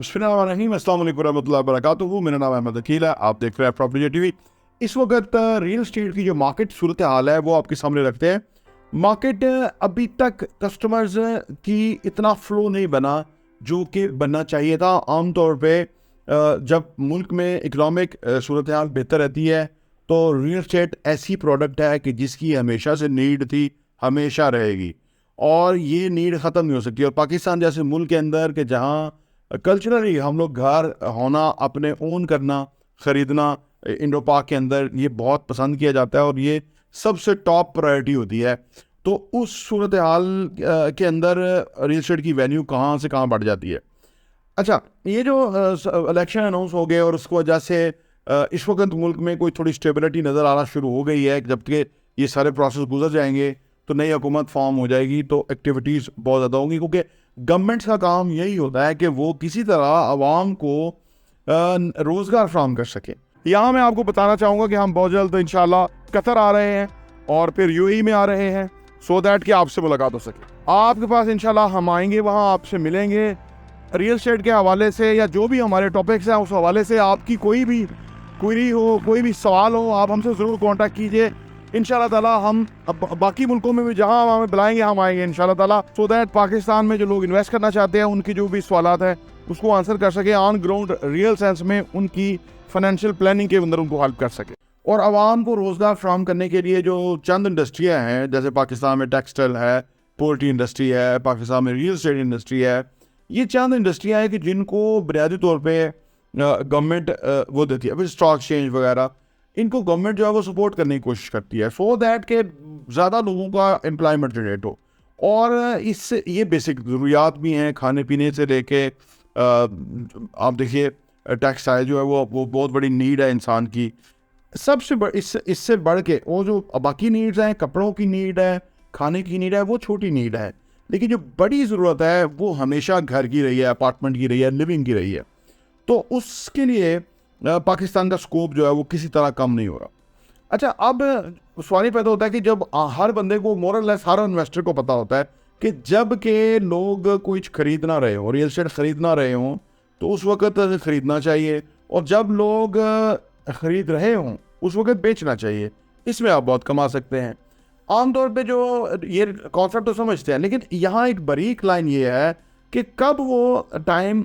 बिस्मिल्लाहिर्रहमानिर्रहीम, अस्सलाम वालेकुम रहमतुल्लाहि वबरकातुहू। मेरा नाम अहमद अकील है, आप देख रहे हैं प्रॉपर्टी टीवी। इस वक्त रियल एस्टेट की जो मार्केट सूरत हाल है वो आपके सामने रखते हैं। मार्केट अभी तक कस्टमर्स की इतना फ्लो नहीं बना जो कि बनना चाहिए था। आमतौर पे जब मुल्क में इकनॉमिक सूरत हाल बेहतर रहती है तो रियल एस्टेट ऐसी प्रोडक्ट है कि जिसकी हमेशा से नीड थी, हमेशा रहेगी और ये नीड ख़त्म नहीं हो सकती। और पाकिस्तान जैसे मुल्क के अंदर के जहाँ कल्चरली हम लोग घर होना, अपने ओन करना, ख़रीदना, इंडो पाक के अंदर ये बहुत पसंद किया जाता है और ये सबसे टॉप प्रायोरिटी होती है। तो उस सूरत हाल के अंदर रियल एस्टेट की वैल्यू कहाँ से कहाँ बढ़ जाती है। अच्छा, ये जो इलेक्शन अनाउंस हो गए और उसकी वजह से इस वक्त मुल्क में कोई थोड़ी स्टेबिलिटी नज़र आना शुरू हो गई है। जबकि ये सारे प्रोसेस गुजर जाएंगे तो नई हुकूमत फॉर्म हो जाएगी तो एक्टिविटीज़ बहुत ज़्यादा होंगी, क्योंकि गवर्नमेंट्स का काम यही होता है कि वो किसी तरह आवाम को रोज़गार फराहम कर सके। यहाँ मैं आपको बताना चाहूँगा कि हम बहुत जल्द इंशाल्लाह कतर आ रहे हैं और फिर यूएई में आ रहे हैं, सो दैट कि आपसे मुलाकात हो सके। आपके पास इंशाल्लाह हम आएंगे, वहाँ आपसे मिलेंगे रियल एस्टेट के हवाले से या जो भी हमारे टॉपिक्स हैं उस हवाले से। आपकी कोई भी क्वेरी हो, कोई भी सवाल हो, आप हमसे ज़रूर कांटेक्ट कीजिए। इंशाल्लाह ताला हम अब बाकी मुल्कों में भी जहां हमें बुलाएंगे हम आएंगे इंशाल्लाह ताला, सो दैट पाकिस्तान में जो लोग इन्वेस्ट करना चाहते हैं उनकी जो भी सवालात हैं उसको आंसर कर सके, ऑन ग्राउंड रियल सेंस में उनकी फाइनेंशियल प्लानिंग के अंदर उनको हेल्प कर सके। और आवाम को रोज़गार फराहम करने के लिए जो चंद इंडस्ट्रियाँ हैं, जैसे पाकिस्तान में टेक्सटाइल है, पोल्ट्री इंडस्ट्री है, पाकिस्तान में रियल एस्टेट इंडस्ट्री है, ये चंद इंडस्ट्रियाँ हैं कि जिनको बुनियादी तौर पर गवर्नमेंट वो देती है। फिर स्टॉक एक्सचेंज वगैरह, इनको गवर्नमेंट जो है वो सपोर्ट करने की कोशिश करती है सो दैट के ज़्यादा लोगों का एम्प्लॉयमेंट जनरेट हो। और इससे ये बेसिक ज़रूरियात भी हैं, खाने पीने से लेके आप देखिए टेक्सटाइल जो है वो बहुत बड़ी नीड है इंसान की। सबसे इससे बढ़ के वो जो बाकी नीड्स हैं, कपड़ों की नीड है, खाने की नीड है, वो छोटी नीड है। लेकिन जो बड़ी ज़रूरत है वो हमेशा घर की रही है, अपार्टमेंट की रही है, लिविंग की रही है। तो उसके लिए पाकिस्तान का स्कोप जो है वो किसी तरह कम नहीं हो रहा। अच्छा, अब सवाल ये पैदा होता है कि जब हर बंदे को, मोरलेस हर इन्वेस्टर को पता होता है कि जब के लोग कुछ खरीद ना रहे हों, रियल एस्टेट खरीद ना रहे हों, तो उस वक्त ख़रीदना चाहिए, और जब लोग ख़रीद रहे हों उस वक्त बेचना चाहिए। इसमें आप बहुत कमा सकते हैं। आमतौर पे जो ये कॉन्सेप्ट तो समझते हैं, लेकिन यहाँ एक बारीक लाइन ये है कि कब वो टाइम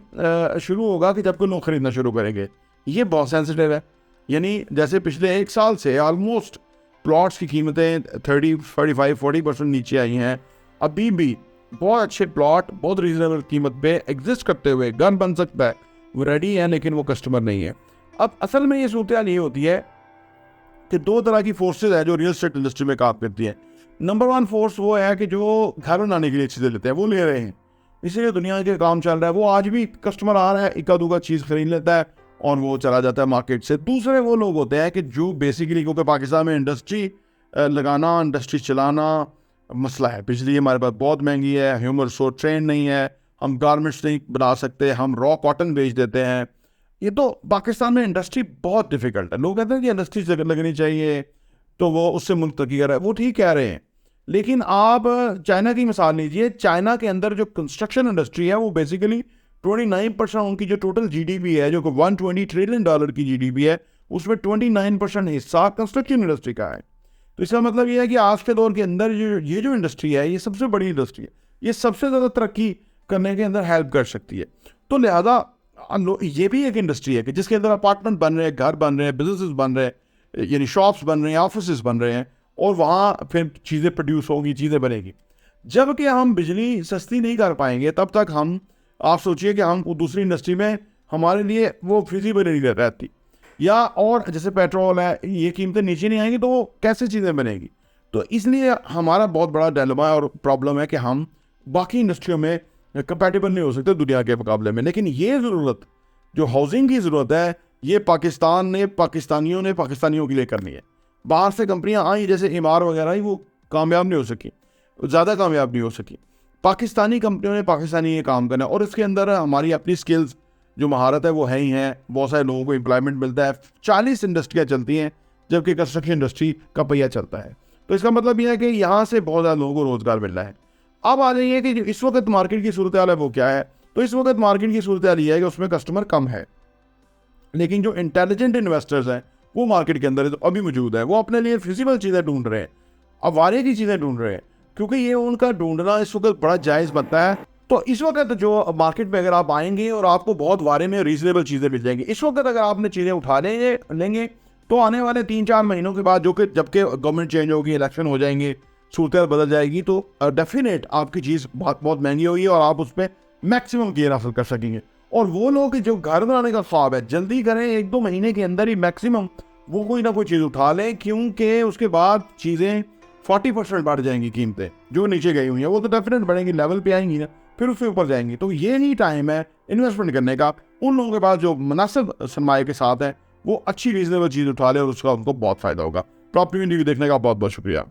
शुरू होगा कि जब कोई लोग ख़रीदना शुरू करेंगे। ये बहुत सेंसिटिव है। यानी जैसे पिछले एक साल से ऑलमोस्ट प्लॉट्स की कीमतें 30, 45, 40% नीचे आई हैं। अभी भी बहुत अच्छे प्लॉट बहुत रीजनेबल कीमत पे एग्जिस्ट करते हुए घर बन सकता है, वो रेडी है, लेकिन वो कस्टमर नहीं है। अब असल में ये सूरत ये होती है कि दो तरह की फोर्सेज है जो रियल एस्टेट इंडस्ट्री में काम करती है। नंबर वन फोर्स वो है कि जो घर बनाने के लिए चीज़ें लेते हैं वो ले रहे हैं, इसीलिए दुनिया के काम चल रहा है। वो आज भी कस्टमर आ रहा है, इक्का दुक्का चीज़ खरीद लेता है और वो चला जाता है मार्केट से। दूसरे वो लोग होते हैं कि जो बेसिकली, क्योंकि पाकिस्तान में इंडस्ट्री लगाना, इंडस्ट्री चलाना मसला है। बिजली हमारे पास बहुत महंगी है, ह्यूमन रिसोर्स ट्रेन नहीं है, हम गारमेंट्स नहीं बना सकते, हम रॉ कॉटन बेच देते हैं। ये तो पाकिस्तान में इंडस्ट्री बहुत डिफ़िकल्ट है। लोग कहते हैं कि इंडस्ट्री लगनी चाहिए तो वो उससे मुल्क तरक्की कर रहा है, वो ठीक कह रहे हैं। लेकिन आप चाइना की मिसाल लीजिए। चाइना के अंदर जो कंस्ट्रक्शन इंडस्ट्री है वो बेसिकली 29% उनकी जो टोटल जीडीपी है, जो कि $120 ट्रिलियन की जीडीपी है, उसमें 29% हिस्सा कंस्ट्रक्शन इंडस्ट्री का है। तो इसका मतलब ये है कि आज के दौर के अंदर ये जो इंडस्ट्री है ये सबसे बड़ी इंडस्ट्री है, ये सबसे ज़्यादा तरक्की करने के अंदर हेल्प कर सकती है। तो लिहाजा ये भी एक इंडस्ट्री है कि जिसके अंदर अपार्टमेंट बन रहे हैं, घर बन रहे हैं, बिजनेस बन रहे हैं, यानी शॉप्स बन रहे हैं, ऑफिस बन रहे हैं, और वहाँ फिर चीज़ें प्रोड्यूस होंगी, चीज़ें बनेगी। जबकि हम बिजली सस्ती नहीं कर पाएंगे तब तक हम, आप सोचिए कि हम दूसरी इंडस्ट्री में हमारे लिए वो फिजिबल नहीं रहती, या और जैसे पेट्रोल है, ये कीमतें नीचे नहीं आएंगी तो वो कैसे चीज़ें बनेगी। तो इसलिए हमारा बहुत बड़ा डिलेमा और प्रॉब्लम है कि हम बाकी इंडस्ट्रियों में कंपैटिबल नहीं हो सकते दुनिया के मुकाबले में। लेकिन ये ज़रूरत, जो हाउसिंग की ज़रूरत है, ये पाकिस्तान ने पाकिस्तानियों के लिए करनी है। बाहर से कंपनियाँ आई जैसे इमार वगैरह ही, वो कामयाब नहीं हो सकी, ज़्यादा कामयाब नहीं हो सकी। पाकिस्तानी कंपनियों ने पाकिस्तानी ये काम करना है, और इसके अंदर हमारी अपनी स्किल्स जो महारत है वो है ही है। बहुत सारे लोगों को एम्प्लॉयमेंट मिलता है। 40 इंडस्ट्रियाँ चलती हैं जबकि कंस्ट्रक्शन इंडस्ट्री का पहिया चलता है। तो इसका मतलब यह है कि यहाँ से बहुत ज़्यादा लोगों को रोज़गार मिल रहा है। अब आ जाइए कि इस वक्त मार्केट की सूरत हाल है वो क्या है। तो इस वक्त मार्केट की सूरत हाल ये है कि उसमें कस्टमर कम है, लेकिन जो इंटेलिजेंट इन्वेस्टर्स हैं वो मार्केट के अंदर अभी मौजूद है। वो अपने लिए फिजिबल चीज़ें ढूंढ रहे हैं, अवारे की चीज़ें ढूंढ रहे हैं, क्योंकि ये उनका ढूंढना इस वक्त बड़ा जायज़ बनता है। तो इस वक्त जो मार्केट में अगर आप आएंगे और आपको बहुत वारे में रीजनेबल चीज़ें मिल जाएंगी, इस वक्त अगर आपने चीज़ें उठा लेंगे तो आने वाले 3-4 महीनों के बाद, जो कि जबकि गवर्नमेंट चेंज होगी, इलेक्शन हो जाएंगे, सूरत बदल जाएगी, तो डेफिनेट आपकी चीज़ बहुत बहुत महंगी होगी और आप उस पर मैक्सिमम गेन हासिल कर सकेंगे। और वो लोग जो घर बनाने का ख्वाब है, जल्दी करें, 1-2 महीने के अंदर ही मैक्सिमम वो कोई ना कोई चीज़ उठा लें, क्योंकि उसके बाद चीज़ें 40% बढ़ जाएंगी। कीमतें जो नीचे गई हुई हैं वो तो डेफिनेट बढ़ेंगी, लेवल पे आएंगी ना, फिर उससे ऊपर जाएंगी। तो ये ही टाइम है इन्वेस्टमेंट करने का। उन लोगों के पास जो मुनासिब सरमाए के साथ है वो अच्छी रीजनेबल चीज़ उठा ले और उसका उनको बहुत फ़ायदा होगा। प्रॉपर्टी वीडियो देखने का बहुत बहुत शुक्रिया।